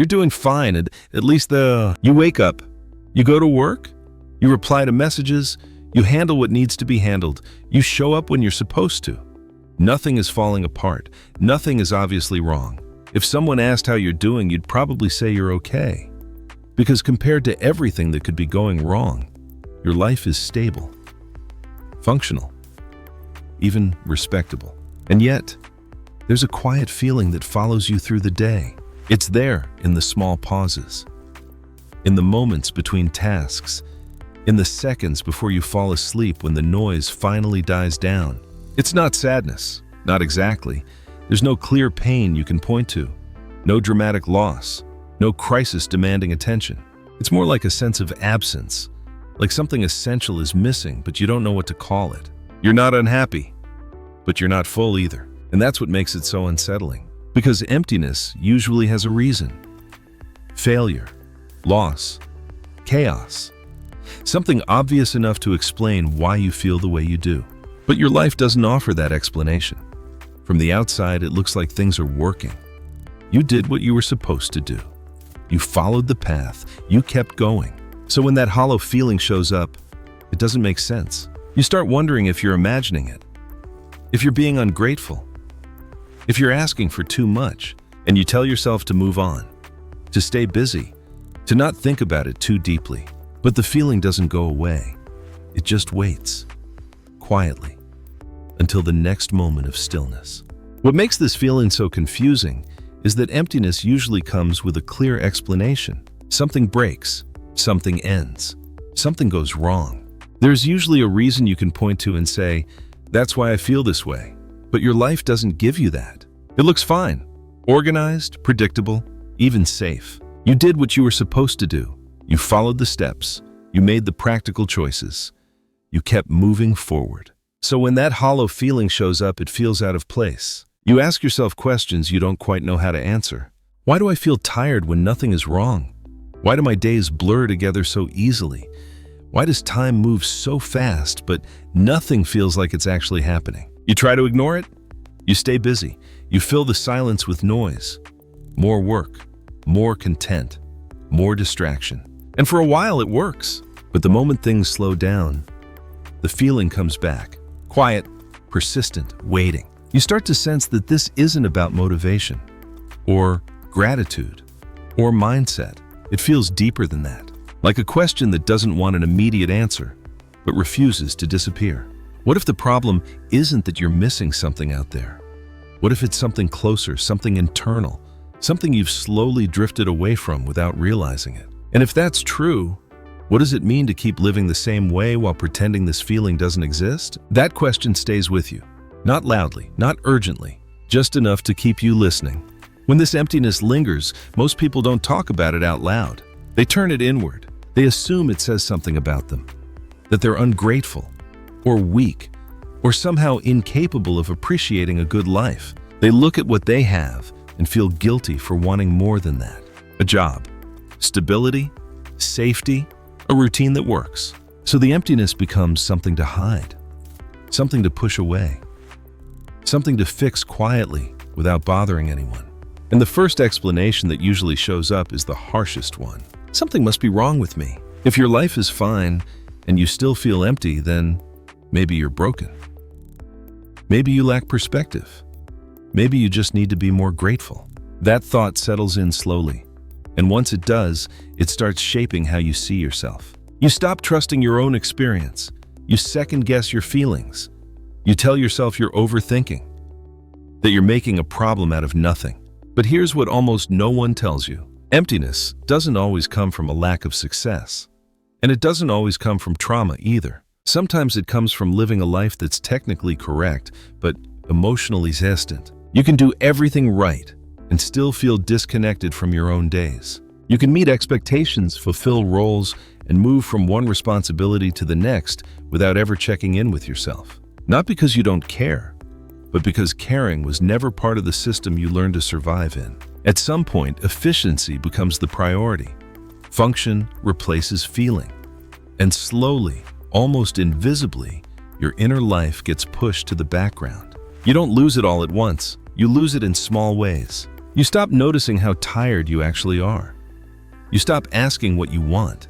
You're doing fine, and at least you wake up, you go to work, you reply to messages, you handle what needs to be handled, you show up when you're supposed to. Nothing is falling apart. Nothing is obviously wrong. If someone asked how you're doing, you'd probably say you're okay. Because compared to everything that could be going wrong, your life is stable, functional, even respectable. And yet, there's a quiet feeling that follows you through the day. It's there in the small pauses, in the moments between tasks, in the seconds before you fall asleep when the noise finally dies down. It's not sadness, not exactly. There's no clear pain you can point to, no dramatic loss, no crisis demanding attention. It's more like a sense of absence, like something essential is missing, but you don't know what to call it. You're not unhappy, but you're not full either. And that's what makes it so unsettling. Because emptiness usually has a reason. Failure, loss, chaos. Something obvious enough to explain why you feel the way you do. But your life doesn't offer that explanation. From the outside, it looks like things are working. You did what you were supposed to do. You followed the path. You kept going. So when that hollow feeling shows up, it doesn't make sense. You start wondering if you're imagining it, if you're being ungrateful, if you're asking for too much, and you tell yourself to move on, to stay busy, to not think about it too deeply. But the feeling doesn't go away. It just waits, quietly, until the next moment of stillness. What makes this feeling so confusing is that emptiness usually comes with a clear explanation. Something breaks, something ends, something goes wrong. There's usually a reason you can point to and say, "That's why I feel this way." But your life doesn't give you that. It looks fine, organized, predictable, even safe. You did what you were supposed to do. You followed the steps. You made the practical choices. You kept moving forward. So when that hollow feeling shows up, it feels out of place. You ask yourself questions you don't quite know how to answer. Why do I feel tired when nothing is wrong? Why do my days blur together so easily? Why does time move so fast, but nothing feels like it's actually happening? You try to ignore it. You stay busy. You fill the silence with noise. More work, more content, more distraction. And for a while it works. But the moment things slow down, the feeling comes back. Quiet, persistent, waiting. You start to sense that this isn't about motivation, or gratitude, or mindset. It feels deeper than that. Like a question that doesn't want an immediate answer, but refuses to disappear. What if the problem isn't that you're missing something out there? What if it's something closer, something internal, something you've slowly drifted away from without realizing it? And if that's true, what does it mean to keep living the same way while pretending this feeling doesn't exist? That question stays with you. Not loudly, not urgently, just enough to keep you listening. When this emptiness lingers, most people don't talk about it out loud. They turn it inward. They assume it says something about them, that they're ungrateful, or weak, or somehow incapable of appreciating a good life. They look at what they have and feel guilty for wanting more than that. A job, stability, safety, a routine that works. So the emptiness becomes something to hide, something to push away, something to fix quietly without bothering anyone. And the first explanation that usually shows up is the harshest one. Something must be wrong with me. If your life is fine and you still feel empty, then maybe you're broken. Maybe you lack perspective. Maybe you just need to be more grateful. That thought settles in slowly. And once it does, it starts shaping how you see yourself. You stop trusting your own experience. You second-guess your feelings. You tell yourself you're overthinking, that you're making a problem out of nothing. But here's what almost no one tells you. Emptiness doesn't always come from a lack of success. And it doesn't always come from trauma either. Sometimes it comes from living a life that's technically correct, but emotionally distant. You can do everything right and still feel disconnected from your own days. You can meet expectations, fulfill roles, and move from one responsibility to the next without ever checking in with yourself. Not because you don't care, but because caring was never part of the system you learned to survive in. At some point, efficiency becomes the priority. Function replaces feeling. And slowly, almost invisibly, your inner life gets pushed to the background. You don't lose it all at once. You lose it in small ways. You stop noticing how tired you actually are. You stop asking what you want.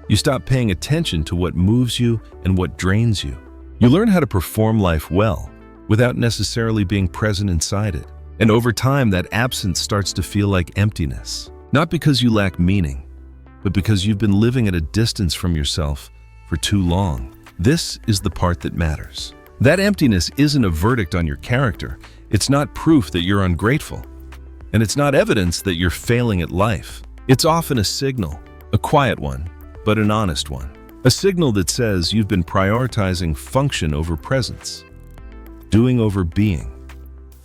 You stop paying attention to what moves you and what drains you. You learn how to perform life well without necessarily being present inside it. And over time, that absence starts to feel like emptiness. Not because you lack meaning, but because you've been living at a distance from yourself for too long. This is the part that matters. That emptiness isn't a verdict on your character. It's not proof that you're ungrateful. And it's not evidence that you're failing at life. It's often a signal, a quiet one, but an honest one. A signal that says you've been prioritizing function over presence, doing over being,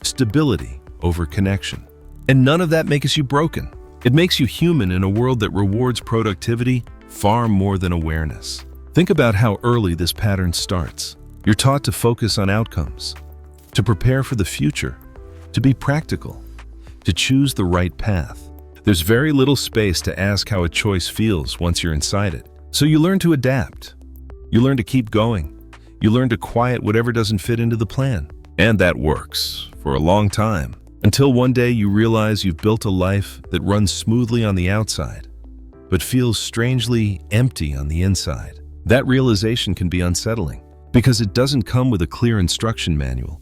stability over connection. And none of that makes you broken. It makes you human in a world that rewards productivity far more than awareness. Think about how early this pattern starts. You're taught to focus on outcomes, to prepare for the future, to be practical, to choose the right path. There's very little space to ask how a choice feels once you're inside it. So you learn to adapt. You learn to keep going. You learn to quiet whatever doesn't fit into the plan. And that works for a long time. Until one day you realize you've built a life that runs smoothly on the outside, but feels strangely empty on the inside. That realization can be unsettling because it doesn't come with a clear instruction manual.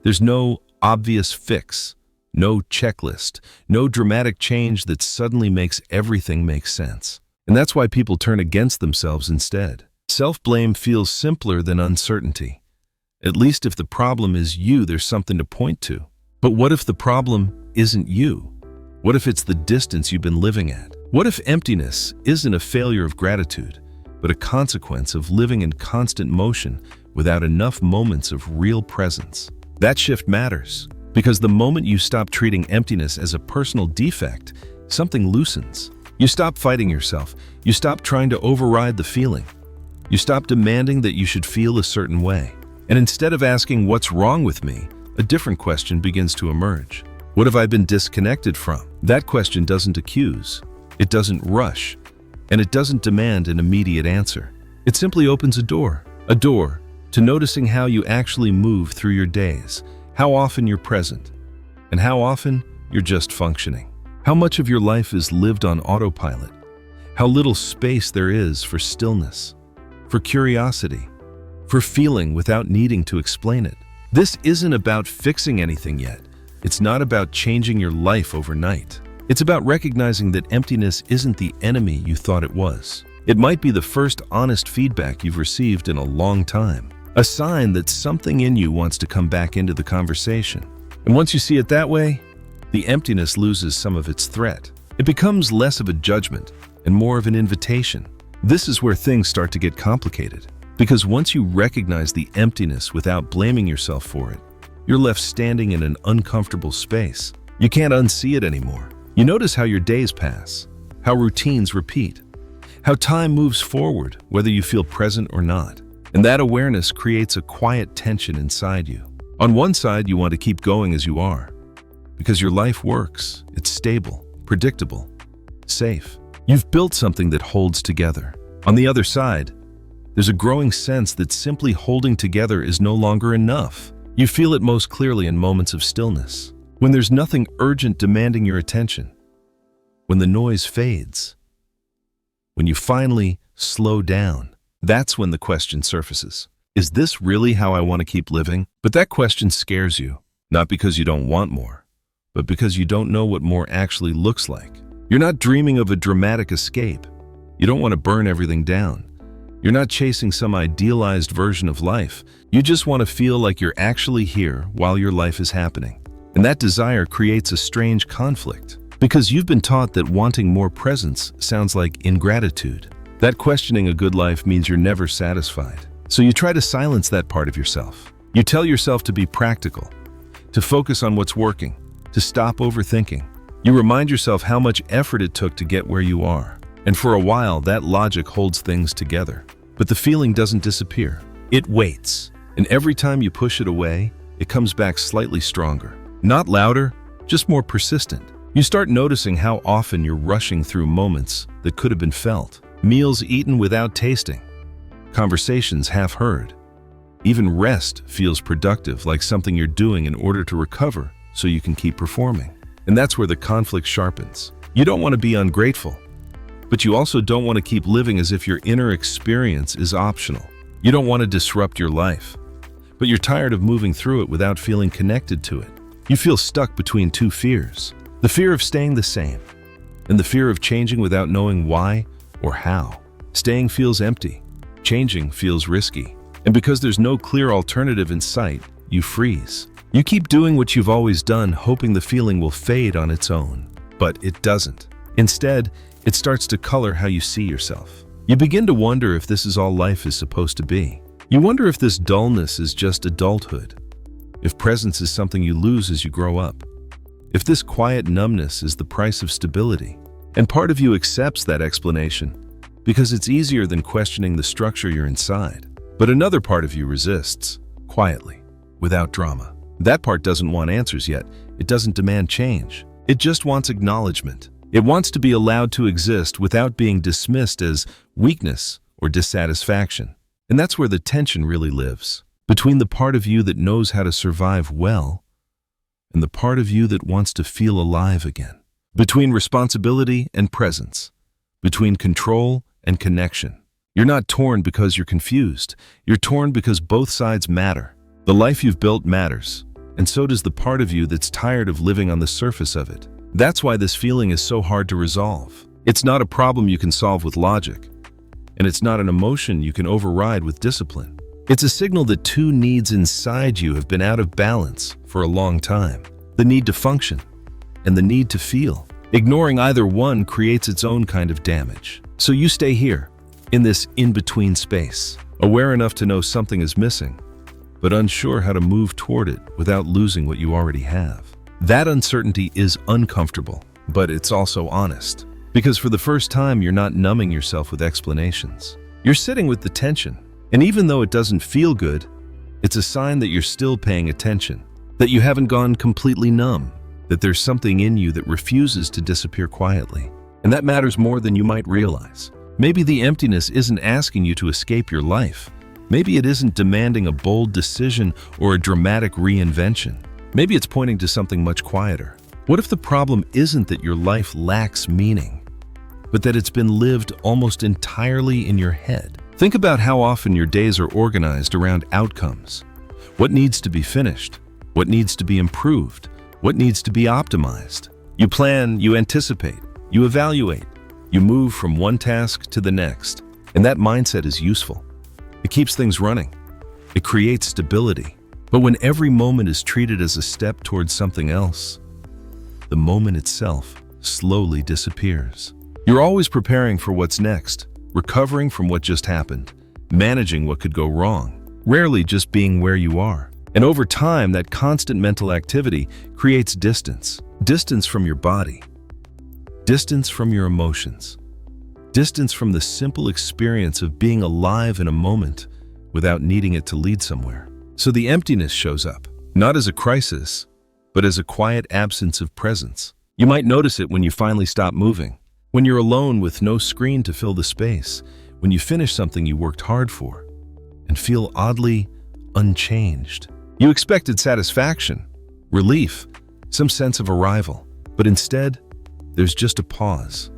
There's no obvious fix, no checklist, no dramatic change that suddenly makes everything make sense. And that's why people turn against themselves instead. Self-blame feels simpler than uncertainty. At least if the problem is you, there's something to point to. But what if the problem isn't you? What if it's the distance you've been living at? What if emptiness isn't a failure of gratitude, but a consequence of living in constant motion without enough moments of real presence? That shift matters, because the moment you stop treating emptiness as a personal defect, something loosens. You stop fighting yourself. You stop trying to override the feeling. You stop demanding that you should feel a certain way. And instead of asking, "What's wrong with me?" a different question begins to emerge. What have I been disconnected from? That question doesn't accuse. It doesn't rush. And it doesn't demand an immediate answer. It simply opens a door to noticing how you actually move through your days, how often you're present, and how often you're just functioning. How much of your life is lived on autopilot? How little space there is for stillness, for curiosity, for feeling without needing to explain it. This isn't about fixing anything yet. It's not about changing your life overnight. It's about recognizing that emptiness isn't the enemy you thought it was. It might be the first honest feedback you've received in a long time, a sign that something in you wants to come back into the conversation. And once you see it that way, the emptiness loses some of its threat. It becomes less of a judgment and more of an invitation. This is where things start to get complicated, because once you recognize the emptiness without blaming yourself for it, you're left standing in an uncomfortable space. You can't unsee it anymore. You notice how your days pass, how routines repeat, how time moves forward, whether you feel present or not. And that awareness creates a quiet tension inside you. On one side, you want to keep going as you are, because your life works. It's stable, predictable, safe. You've built something that holds together. On the other side, there's a growing sense that simply holding together is no longer enough. You feel it most clearly in moments of stillness, when there's nothing urgent demanding your attention, when the noise fades, when you finally slow down. That's when the question surfaces. Is this really how I want to keep living? But that question scares you, not because you don't want more, but because you don't know what more actually looks like. You're not dreaming of a dramatic escape. You don't want to burn everything down. You're not chasing some idealized version of life. You just want to feel like you're actually here while your life is happening. And that desire creates a strange conflict, because you've been taught that wanting more presence sounds like ingratitude. That questioning a good life means you're never satisfied. So you try to silence that part of yourself. You tell yourself to be practical, to focus on what's working, to stop overthinking. You remind yourself how much effort it took to get where you are. And for a while, that logic holds things together. But the feeling doesn't disappear. It waits. And every time you push it away, it comes back slightly stronger. Not louder, just more persistent. You start noticing how often you're rushing through moments that could have been felt. Meals eaten without tasting. Conversations half heard. Even rest feels productive, like something you're doing in order to recover so you can keep performing. And that's where the conflict sharpens. You don't want to be ungrateful, but you also don't want to keep living as if your inner experience is optional. You don't want to disrupt your life, but you're tired of moving through it without feeling connected to it. You feel stuck between two fears: the fear of staying the same and the fear of changing without knowing why or how. Staying feels empty, changing feels risky, and because there's no clear alternative in sight, you freeze. You keep doing what you've always done, hoping the feeling will fade on its own, but it doesn't. Instead, it starts to color how you see yourself. You begin to wonder if this is all life is supposed to be. You wonder if this dullness is just adulthood, if presence is something you lose as you grow up, if this quiet numbness is the price of stability. And part of you accepts that explanation because it's easier than questioning the structure you're inside. But another part of you resists, quietly, without drama. That part doesn't want answers yet. It doesn't demand change. It just wants acknowledgement. It wants to be allowed to exist without being dismissed as weakness or dissatisfaction. And that's where the tension really lives, between the part of you that knows how to survive well and the part of you that wants to feel alive again. Between responsibility and presence. Between control and connection. You're not torn because you're confused. You're torn because both sides matter. The life you've built matters, and so does the part of you that's tired of living on the surface of it. That's why this feeling is so hard to resolve. It's not a problem you can solve with logic, and it's not an emotion you can override with discipline. It's a signal that two needs inside you have been out of balance for a long time: the need to function and the need to feel. Ignoring either one creates its own kind of damage. So you stay here, in this in-between space, aware enough to know something is missing, but unsure how to move toward it without losing what you already have. That uncertainty is uncomfortable, but it's also honest. Because for the first time, you're not numbing yourself with explanations. You're sitting with the tension, and even though it doesn't feel good, it's a sign that you're still paying attention, that you haven't gone completely numb, that there's something in you that refuses to disappear quietly. And that matters more than you might realize. Maybe the emptiness isn't asking you to escape your life. Maybe it isn't demanding a bold decision or a dramatic reinvention. Maybe it's pointing to something much quieter. What if the problem isn't that your life lacks meaning, but that it's been lived almost entirely in your head? Think about how often your days are organized around outcomes. What needs to be finished? What needs to be improved? What needs to be optimized? You plan, you anticipate, you evaluate, you move from one task to the next. And that mindset is useful. It keeps things running. It creates stability. But when every moment is treated as a step towards something else, the moment itself slowly disappears. You're always preparing for what's next, recovering from what just happened, managing what could go wrong, rarely just being where you are. And over time, that constant mental activity creates distance. Distance from your body. Distance from your emotions. Distance from the simple experience of being alive in a moment without needing it to lead somewhere. So the emptiness shows up, not as a crisis, but as a quiet absence of presence. You might notice it when you finally stop moving, when you're alone with no screen to fill the space, when you finish something you worked hard for, and feel oddly unchanged. You expected satisfaction, relief, some sense of arrival, but instead, there's just a pause,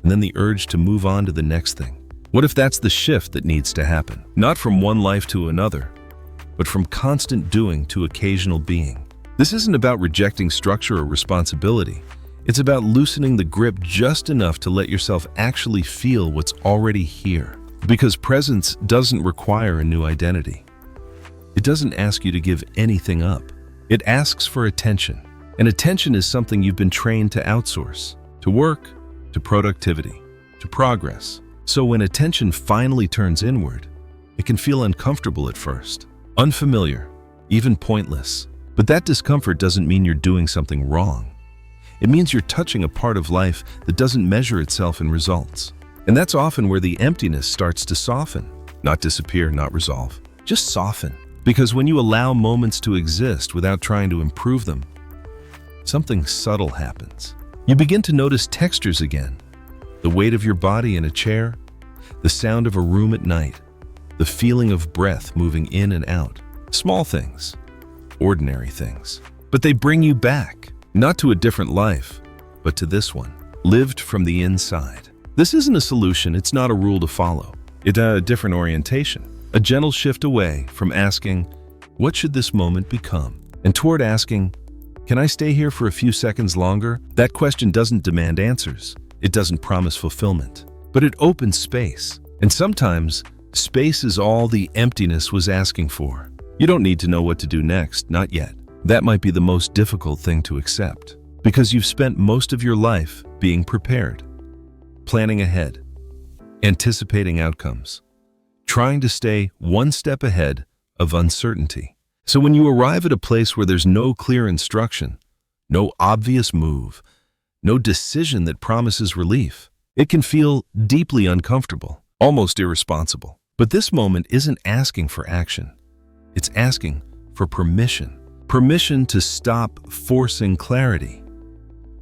and then the urge to move on to the next thing. What if that's the shift that needs to happen? Not from one life to another, but from constant doing to occasional being. This isn't about rejecting structure or responsibility. It's about loosening the grip just enough to let yourself actually feel what's already here. Because presence doesn't require a new identity. It doesn't ask you to give anything up. It asks for attention. And attention is something you've been trained to outsource, to work, to productivity, to progress. So when attention finally turns inward, it can feel uncomfortable at first, unfamiliar, even pointless. But that discomfort doesn't mean you're doing something wrong. It means you're touching a part of life that doesn't measure itself in results. And that's often where the emptiness starts to soften, not disappear, not resolve, just soften. Because when you allow moments to exist without trying to improve them, something subtle happens. You begin to notice textures again. The weight of your body in a chair, the sound of a room at night, the feeling of breath moving in and out. Small things, ordinary things. But they bring you back. Not to a different life, but to this one, lived from the inside. This isn't a solution, it's not a rule to follow. It's a different orientation, a gentle shift away from asking, what should this moment become? And toward asking, can I stay here for a few seconds longer? That question doesn't demand answers. It doesn't promise fulfillment, but it opens space. And sometimes, space is all the emptiness was asking for. You don't need to know what to do next, not yet. That might be the most difficult thing to accept, because you've spent most of your life being prepared, planning ahead, anticipating outcomes, trying to stay one step ahead of uncertainty. So when you arrive at a place where there's no clear instruction, no obvious move, no decision that promises relief, it can feel deeply uncomfortable, almost irresponsible. But this moment isn't asking for action. It's asking for permission. Permission to stop forcing clarity.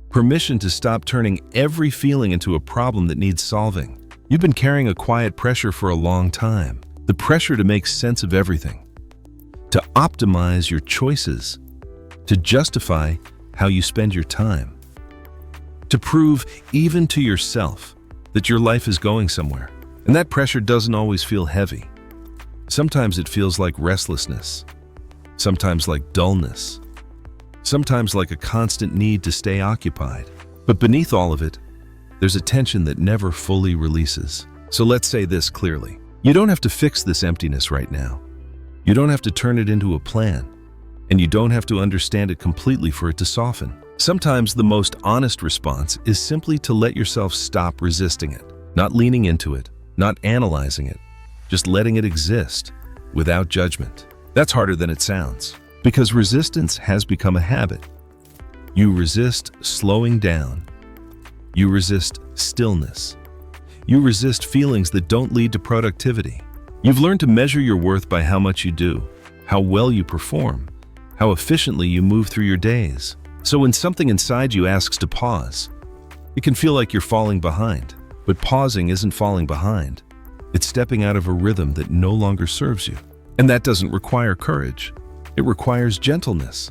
Permission to stop turning every feeling into a problem that needs solving. You've been carrying a quiet pressure for a long time. The pressure to make sense of everything, to optimize your choices, to justify how you spend your time, to prove even to yourself that your life is going somewhere. And that pressure doesn't always feel heavy. Sometimes it feels like restlessness, sometimes like dullness, sometimes like a constant need to stay occupied. But beneath all of it, there's a tension that never fully releases. So let's say this clearly. You don't have to fix this emptiness right now. You don't have to turn it into a plan, and you don't have to understand it completely for it to soften. Sometimes the most honest response is simply to let yourself stop resisting it, not leaning into it, not analyzing it, just letting it exist without judgment. That's harder than it sounds, because resistance has become a habit. You resist slowing down. You resist stillness. You resist feelings that don't lead to productivity. You've learned to measure your worth by how much you do, how well you perform, how efficiently you move through your days. So when something inside you asks to pause, it can feel like you're falling behind. But pausing isn't falling behind. It's stepping out of a rhythm that no longer serves you. And that doesn't require courage. It requires gentleness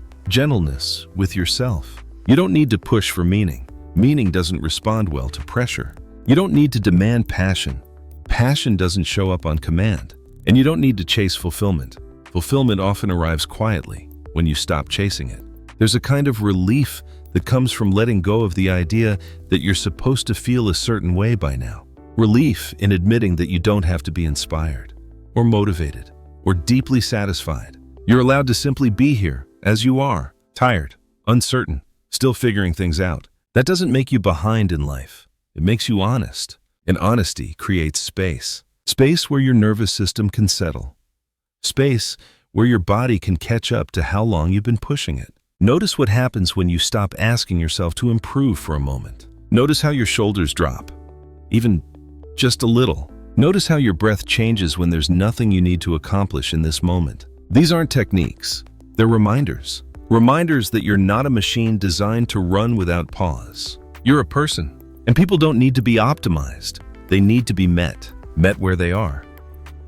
with yourself. You don't need to push for meaning. Meaning doesn't respond well to pressure. You don't need to demand passion. Passion doesn't show up on command. And you don't need to chase fulfillment. Fulfillment often arrives quietly when you stop chasing it. There's a kind of relief that comes from letting go of the idea that you're supposed to feel a certain way by now. Relief in admitting that you don't have to be inspired, or motivated, or deeply satisfied. You're allowed to simply be here, as you are, tired, uncertain, still figuring things out. That doesn't make you behind in life. It makes you honest. And honesty creates space. Space where your nervous system can settle. Space where your body can catch up to how long you've been pushing it. Notice what happens when you stop asking yourself to improve for a moment. Notice how your shoulders drop, even just a little. Notice how your breath changes when there's nothing you need to accomplish in this moment. These aren't techniques, they're reminders. Reminders that you're not a machine designed to run without pause. You're a person, and people don't need to be optimized. They need to be met where they are,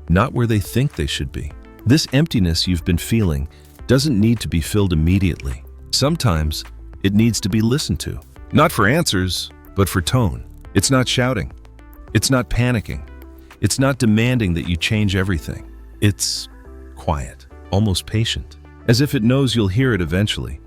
not where they think they should be. This emptiness you've been feeling doesn't need to be filled immediately. Sometimes it needs to be listened to, not for answers, but for tone. It's not shouting. It's not panicking. It's not demanding that you change everything. It's quiet, almost patient, as if it knows you'll hear it eventually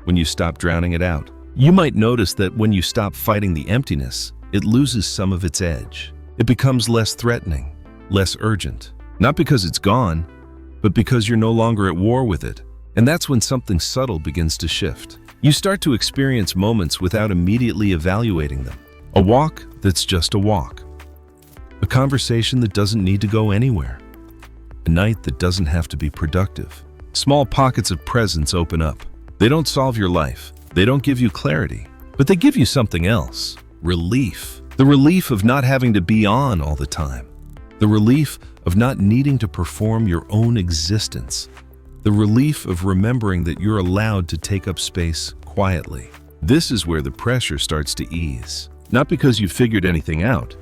when you stop drowning it out. You might notice that when you stop fighting the emptiness, it loses some of its edge. It becomes less threatening, less urgent. Not because it's gone, but because you're no longer at war with it. And that's when something subtle begins to shift. You start to experience moments without immediately evaluating them. A walk that's just a walk. A conversation that doesn't need to go anywhere. A night that doesn't have to be productive. Small pockets of presence open up. They don't solve your life. They don't give you clarity. But they give you something else. Relief. The relief of not having to be on all the time. The relief of not needing to perform your own existence. The relief of remembering that you're allowed to take up space quietly. This is where the pressure starts to ease. Not because you've figured anything out,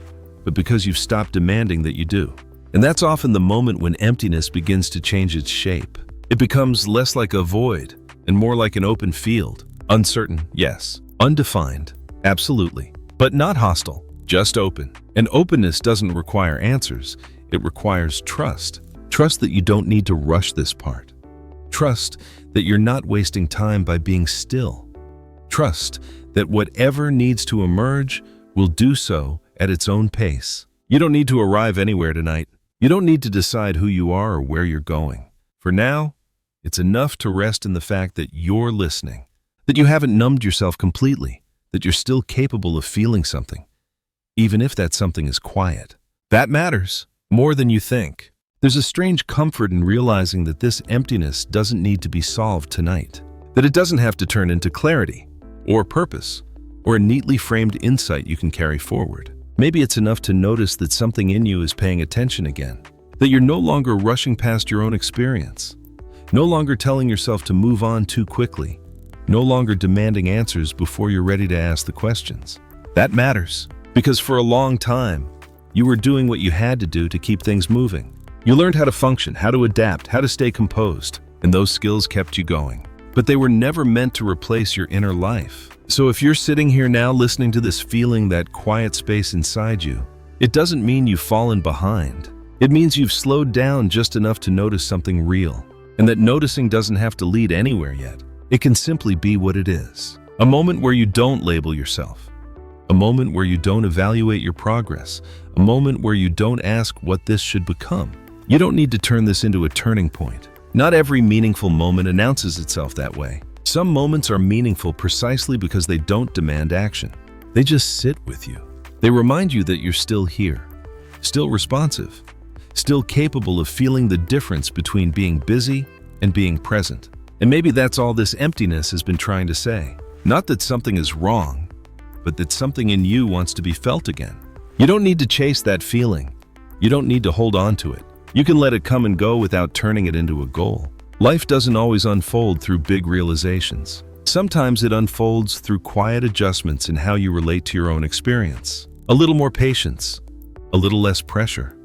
but because you've stopped demanding that you do. And that's often the moment when emptiness begins to change its shape. It becomes less like a void and more like an open field, Uncertain, yes. Undefined, absolutely. But not hostile, just open. And openness doesn't require answers. It requires trust. Trust that you don't need to rush this part. Trust that you're not wasting time by being still. Trust that whatever needs to emerge will do so at its own pace. You don't need to arrive anywhere tonight. You don't need to decide who you are or where you're going. For now, it's enough to rest in the fact that you're listening, that you haven't numbed yourself completely, that you're still capable of feeling something, even if that something is quiet. That matters more than you think. There's a strange comfort in realizing that this emptiness doesn't need to be solved tonight, that it doesn't have to turn into clarity or purpose or a neatly framed insight you can carry forward. Maybe it's enough to notice that something in you is paying attention again, that you're no longer rushing past your own experience, no longer telling yourself to move on too quickly, no longer demanding answers before you're ready to ask the questions. That matters, because for a long time, you were doing what you had to do to keep things moving. You learned how to function, how to adapt, how to stay composed, and those skills kept you going. But they were never meant to replace your inner life. So if you're sitting here now listening to this, feeling that quiet space inside you, it doesn't mean you've fallen behind. It means you've slowed down just enough to notice something real, and that noticing doesn't have to lead anywhere yet. It can simply be what it is. A moment where you don't label yourself. A moment where you don't evaluate your progress. A moment where you don't ask what this should become. You don't need to turn this into a turning point. Not every meaningful moment announces itself that way. Some moments are meaningful precisely because they don't demand action. They just sit with you. They remind you that you're still here, still responsive, still capable of feeling the difference between being busy and being present. And maybe that's all this emptiness has been trying to say. Not that something is wrong, but that something in you wants to be felt again. You don't need to chase that feeling. You don't need to hold on to it. You can let it come and go without turning it into a goal. Life doesn't always unfold through big realizations. Sometimes it unfolds through quiet adjustments in how you relate to your own experience. A little more patience, a little less pressure,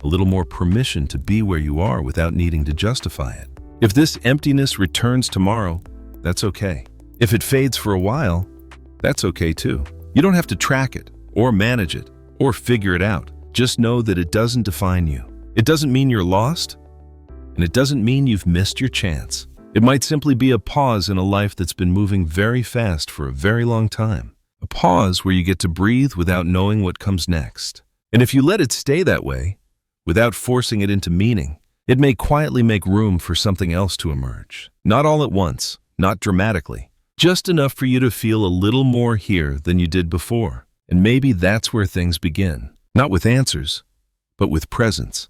a little more permission to be where you are without needing to justify it. If this emptiness returns tomorrow, that's okay. If it fades for a while, that's okay too. You don't have to track it, or manage it, or figure it out. Just know that it doesn't define you. It doesn't mean you're lost, and it doesn't mean you've missed your chance. It might simply be a pause in a life that's been moving very fast for a very long time. A pause where you get to breathe without knowing what comes next. And if you let it stay that way, without forcing it into meaning, it may quietly make room for something else to emerge. Not all at once, not dramatically, just enough for you to feel a little more here than you did before. And maybe that's where things begin. Not with answers, but with presence.